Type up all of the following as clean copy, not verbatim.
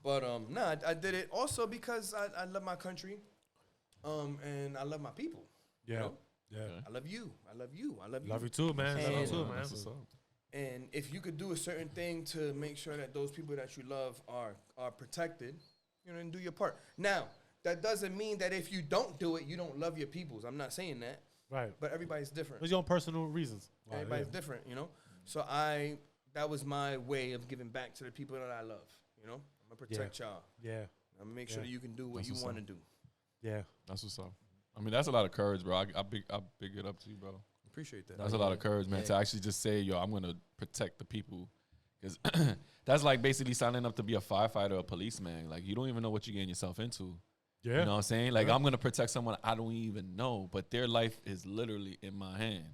But I did it also because I love my country, and I love my people. Yeah. You know? Yeah. I love you. I love you. I love you. Love you too, man. Love you too, man. That's what's up. And if you could do a certain thing to make sure that those people that you love are protected, you know, and do your part. Now, that doesn't mean that if you don't do it, you don't love your peoples. I'm not saying that. Right. But everybody's different. It's your own personal reasons. Wow, Everybody's different, you know? So that was my way of giving back to the people that I love, you know? I'm going to protect y'all. Yeah. I'm going to make sure that you can do what That's you what's want to up. do. Yeah. That's what's up. I mean, that's a lot of courage, bro. I big it up to you, bro. Appreciate that. That's a lot of courage, man, to actually just say, yo, I'm going to protect the people. Because that's like basically signing up to be a firefighter or a policeman. Like, you don't even know what you're getting yourself into. Yeah. You know what I'm saying? Like, I'm going to protect someone I don't even know, but their life is literally in my hand.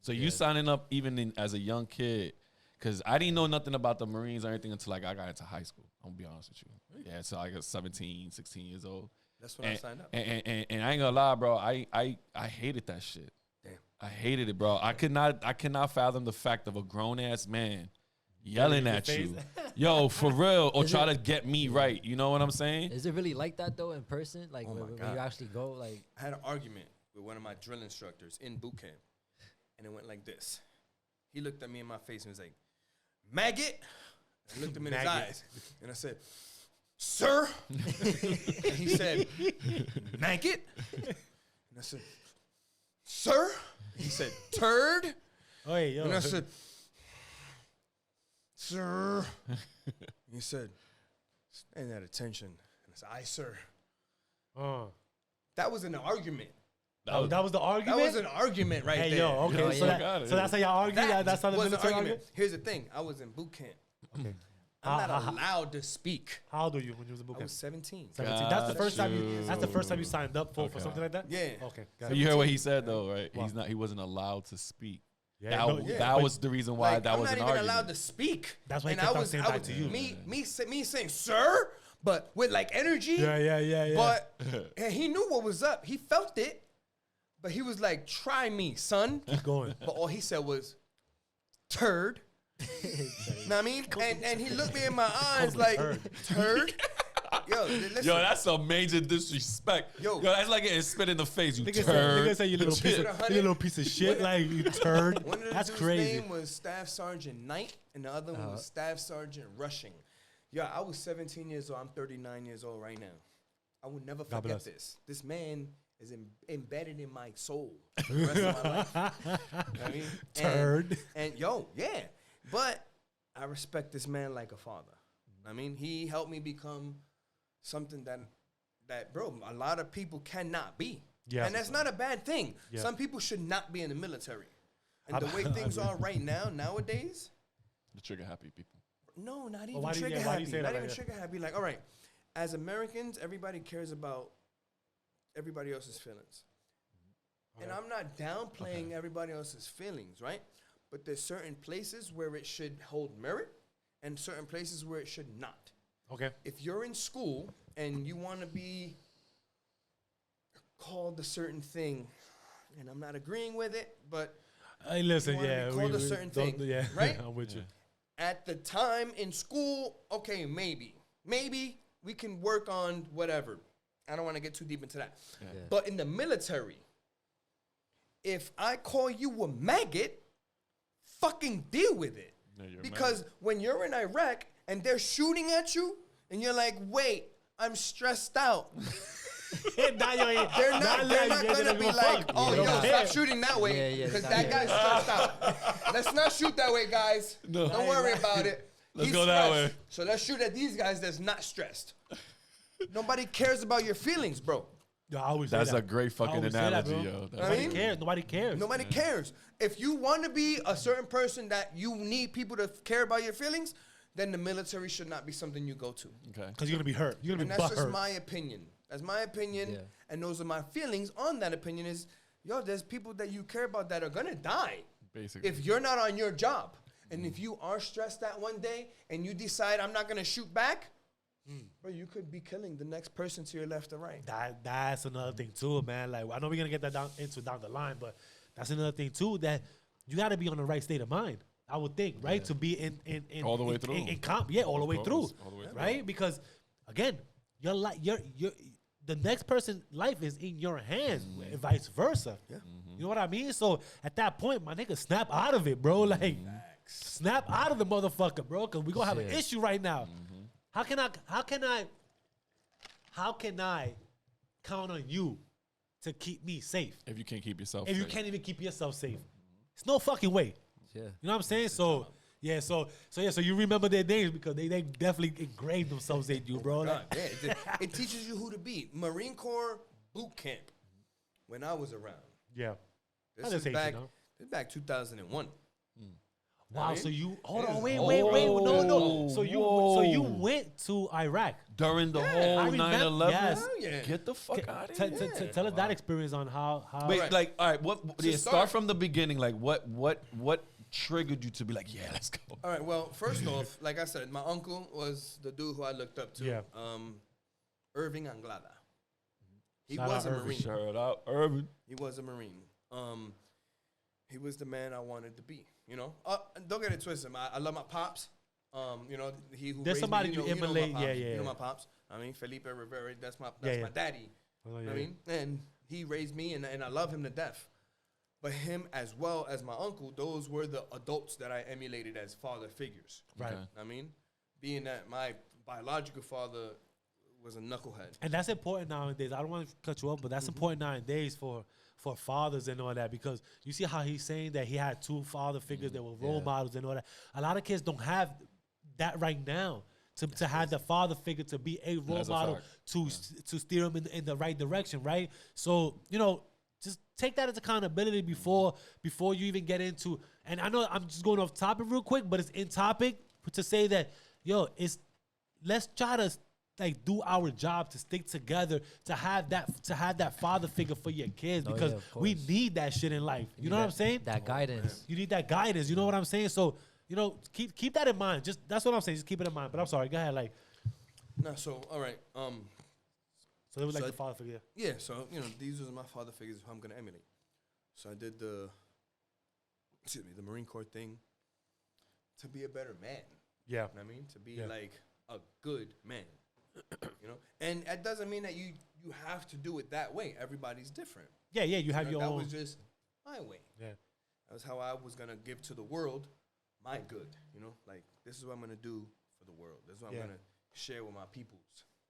So you signing up even as a young kid, because I didn't know nothing about the Marines or anything until, like, I got into high school. I'm going to be honest with you. Yeah, so I was 17, 16 years old. That's when I signed up. And I ain't going to lie, bro. I hated that shit. Damn. I hated it, bro. I cannot fathom the fact of a grown-ass man yelling at you. Yo, for real. Or try to get me right. You know what I'm saying? Is it really like that though in person? Like Oh my when God. you actually go, like I had an argument with one of my drill instructors in boot camp, and it went like this. He looked at me in my face and was like, "Maggot." I looked him in his Maggot. eyes, and I said, "Sir." And he said, "Maggot." And I said, "Sir." He said, "Turd." Oh, hey, yo. And I said, "Sir." He said, "Stand at attention." And I said, "Aye, sir." That was an argument. that was the argument? That was an argument right Hey, there. yo, okay. Yo, so, yeah. so that's how y'all argue? That's how the was an military argument. argue? Here's the thing. I was in boot camp. Okay. I'm not allowed to speak. How old were you when you was in boot I camp? was 17. 17. That's the Got first time you. you. That's the first time you signed up for something like that. Yeah. Okay. Got So it. you heard what he said, though, right? What? He wasn't allowed to speak. Yeah, that no, yeah. that But was the reason why Like, that I'm was not an even argument. allowed to speak. That's why he And kept I on was, saying I that was to you. me saying sir, but with like energy. Yeah. But and he knew what was up. He felt it, but he was like, "Try me, son." Keep going. But all he said was, "Turd." Know what I mean? And he looked me in my eyes like, "Turd." Yo, listen. Yo, that's a major disrespect. Yo. That's like getting spit in the face. You Nigga turd. say you little piece of, you little piece of shit, like you turd. One of the That's dude's crazy. name was Staff Sergeant Knight, and the other one was Staff Sergeant Rushing. Yeah, I was 17 years old. I'm 39 years old right now. I will never forget bless. this. This man is embedded in my soul for the rest of my life. You know what I mean? Turd. And yo, yeah. But I respect this man like a father. I mean, he helped me become something that bro, a lot of people cannot be. Yeah. And that's not a bad thing. Yeah. Some people should not be in the military. And the I- way things are right now, nowadays, The trigger happy people. no, not even why do you- trigger yeah, why do you happy. say that Not like even that? trigger happy. Like, all right, as Americans, everybody cares about everybody else's feelings. And I'm not downplaying everybody else's feelings, right? But there's certain places where it should hold merit and certain places where it should not. Okay. If you're in school and you want to be called a certain thing, and I'm not agreeing with it, but Hey, listen, wanna be yeah. called a certain don't- thing, yeah, right? I'm with you. at the time in school, okay, maybe we can work on whatever. I don't want to get too deep into that. Yeah. But in the military, if I call you a maggot, fucking deal with it. Yeah, you're a Because when you're in Iraq and they're shooting at you, and you're like, wait, I'm stressed out. They're not gonna be like, oh, Yeah. yo, stop shooting that way Yeah, because stop, that yeah. guy's stressed out. Let's not shoot that way, guys. No. Don't worry about it. Let's He's go that stressed. way. So let's shoot at these guys that's not stressed. Nobody cares about your feelings, bro. Yo, I always say That's that. a great I fucking always say that, analogy, bro. yo. That's Nobody mean? cares. Nobody cares. Nobody cares. If you want to be a certain person that you need people to care about your feelings, then the military should not be something you go to. Okay. Because you're gonna be hurt. You're And gonna be that's butt just hurt. my opinion. That's my opinion, Yeah. and those are my feelings on that opinion is, yo, there's people that you care about that are going to die Basically. if you're not on your job. And if you are stressed that one day and you decide I'm not going to shoot back, bro, you could be killing the next person to your left or right. That's another thing too, man. Like I know we're gonna get that down the line, but that's another thing too that you got to be on the right state of mind. I would think, right, to be in All the way through. in comp, yeah, all the way through, course, all the way through. right? Because again, your life, your the next person's life is in your hands, and vice versa. Yeah. You know what I mean? So at that point, my nigga, snap out of it, bro. Like, snap out of the motherfucker, bro, because we gonna have an Shit. issue right now. How can I count on you to keep me safe If you can't keep yourself if you safe. can't even keep yourself safe? It's no fucking way. Yeah. You know what I'm saying? So you remember their names because they definitely engraved themselves in you, bro. God, Like, yeah, it teaches you who to be. Marine Corps boot camp when I was around. yeah. This I is just hate you, back. no? This is back 2001. Wow. mean, So you hold it on, is- wait, Oh, no. So you whoa. went to Iraq. During the I whole remember- 9/11, yes. Hell yeah. get the fuck out of here. Tell us that experience on how. Wait, Right. like, all right, what? To Yeah, start from the beginning. Like, what triggered you to be like, yeah, let's go? All right. Well, first off, like I said, my uncle was the dude who I looked up to. Yeah. Irving Anglada. He Shout was out a Irving. Marine. Shout out, Urban. He was a Marine. He was the man I wanted to be. You know, don't get it twisted. I love my pops. You know, he who There's raised somebody me, you know my emulate. pops, Yeah, You know yeah. my pops. I mean, Felipe Rivera. That's my Yeah. daddy. Oh, I yeah. mean, and he raised me, and I love him to death. But him as well as my uncle, those were the adults that I emulated as father figures. Right. Okay. I mean, being that my biological father was a knucklehead. And that's important nowadays. I don't want to cut you off, but that's important nowadays for fathers and all that, because you see how he's saying that he had two father figures that were role models and all that. A lot of kids don't have that right now to have the father figure to be a role That's a model fact. to steer them in the right direction, right? So, you know, just take that as accountability before you even get into. And I know I'm just going off topic real quick, but it's in topic to say that, yo, let's try to like do our job to stick together, to have that father figure for your kids, Oh, because yeah, of we course. need that shit in life. You know what I'm saying? That guidance. You need that guidance. You know what I'm saying? So, you know, keep that in mind. Just that's what I'm saying. Just keep it in mind. But I'm sorry. Go ahead. Like, No, so all right. so it was like So the father figure. Yeah, so you know, these are my father figures who I'm gonna emulate. So I did the Marine Corps thing to be a better man. Yeah. You know what I mean? To be Yeah. like a good man. You know? And that doesn't mean that you have to do it that way. Everybody's different. Yeah. Yeah. You have You your know, that own. was just my way. Yeah. That was how I was gonna give to the world my good. You know, like this is what I'm gonna do for the world. This is what Yeah. I'm gonna share with my peoples.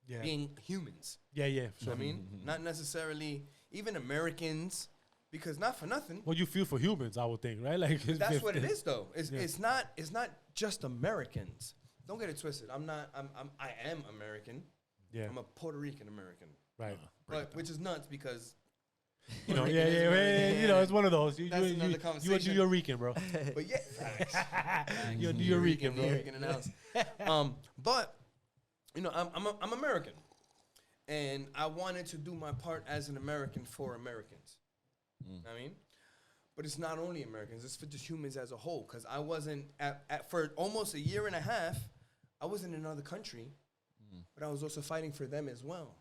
Yeah. Being humans. Yeah. Yeah. You know Sure. what I mean? Not necessarily even Americans, because not for nothing. Well, you feel for humans, I would think, right? Like That's what it is, though. It's Yeah. it's not just Americans. Don't get it twisted. I am American. Yeah. I'm a Puerto Rican American, Right. but which is nuts because You know. Puerto Yeah. Rican is Yeah. American, You know, yeah. it's one of those. You That's another you a conversation. New Rican, bro. But yeah, You're a New Rican, New bro. Rican in the house. But you know, I'm American, and I wanted to do my part as an American for Americans. I mean, but it's not only Americans; it's for just humans as a whole. Because I wasn't for almost a year and a half. I was in another country, but I was also fighting for them as well.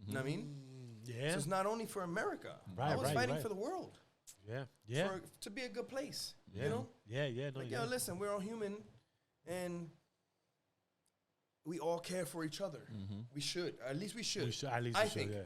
You know what I mean? Yeah. So it's not only for America. I Right, was right, fighting right. for the world. Yeah. Yeah. To be a good place. Yeah. You know? Yeah. Yeah. No. Like, yeah. yo, listen, we're all human, and we all care for each other. We should. At least we should. We should, at least I we should. think. Yeah.